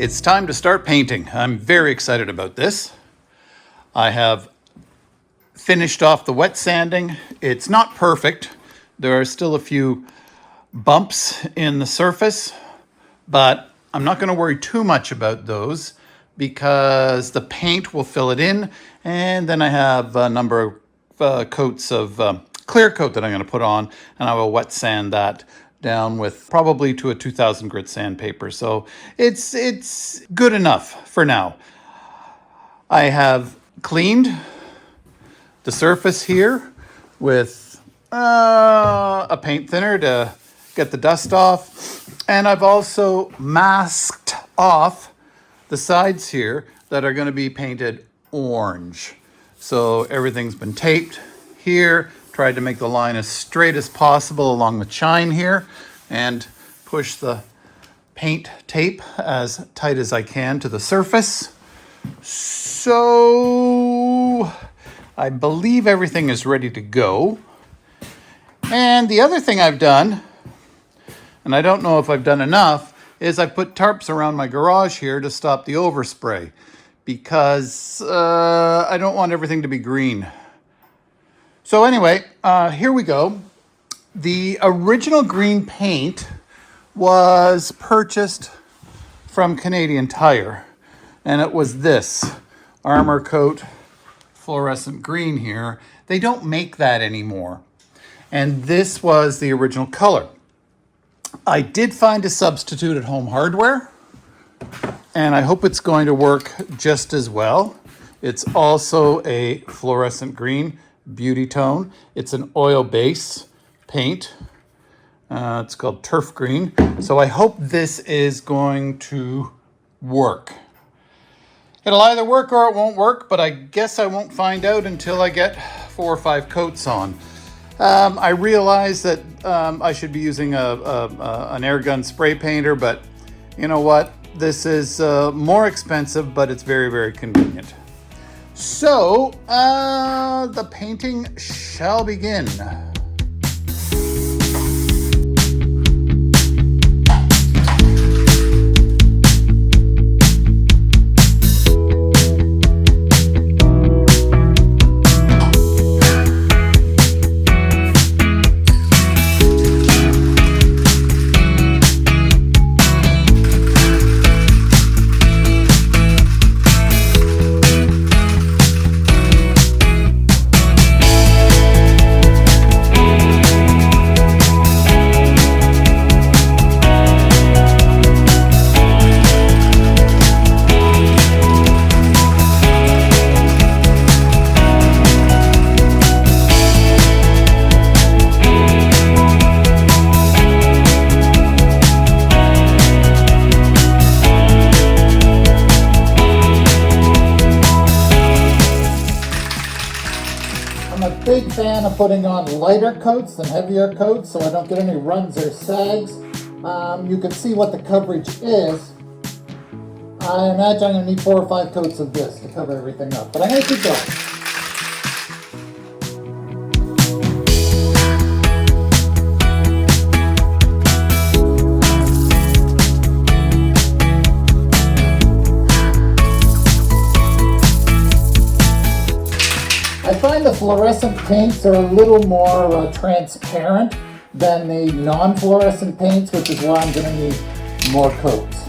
It's time to start painting. I'm very excited about this. I have finished off the wet sanding. It's not perfect. There are still a few bumps in the surface, but I'm not going to worry too much about those because the paint will fill it in, and then I have a number of coats of clear coat that I'm going to put on, and I will wet sand that down with probably to a 2000 grit sandpaper. So it's good enough for now. I have cleaned the surface here with a paint thinner to get the dust off. And I've also masked off the sides here that are going to be painted orange. So everything's been taped here. Tried to make the line as straight as possible along the chine here and push the paint tape as tight as I can to the surface. So I believe everything is ready to go. And the other thing I've done, and I don't know if I've done enough, is I put tarps around my garage here to stop the overspray because I don't want everything to be green. So anyway, here we go. The original green paint was purchased from Canadian Tire, and it was this Armor Coat fluorescent green here. They don't make that anymore, and this was the original color. I did find a substitute at Home Hardware, and I hope it's going to work just as well. It's also a fluorescent green beauty tone. It's an oil base paint. It's called turf green. So I hope this is going to work. It'll either work or it won't work, but I guess I won't find out until I get 4 or 5 coats on. I realize that I should be using an air gun spray painter, but you know what? This is more expensive, but it's very, very convenient. So, the painting shall begin. Big fan of putting on lighter coats than heavier coats so I don't get any runs or sags. You can see what the coverage is. I imagine I'm going to need 4 or 5 coats of this to cover everything up, but I'm going to keep going. I find the fluorescent paints are a little more transparent than the non-fluorescent paints, which is why I'm going to need more coats.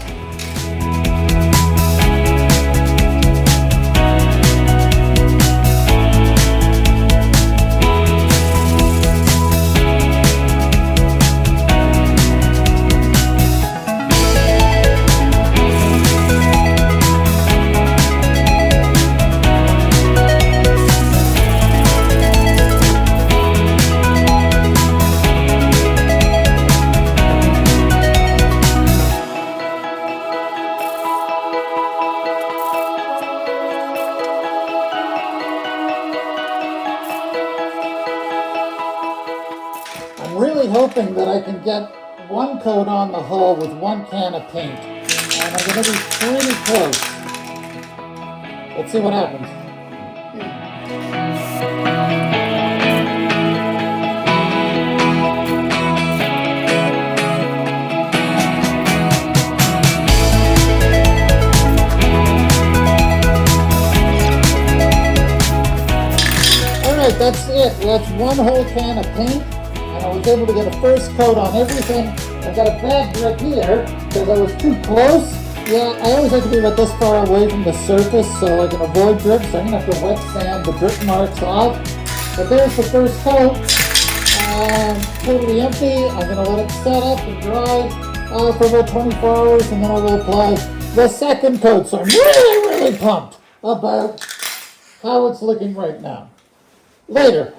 I'm really hoping that I can get 1 coat on the hull with 1 can of paint. And I'm going to be pretty close. Let's see what happens. that's it. That's one whole can of paint, and I was able to get a first coat on everything. I got a bad drip here because I was too close. Yeah, I always like to be about this far away from the surface so I can avoid drips. So I'm gonna have to wet sand the drip marks off. But there's the first coat. Totally empty. I'm gonna let it set up and dry for about 24 hours, and then I will apply the second coat. So I'm really pumped about how it's looking right now. Later.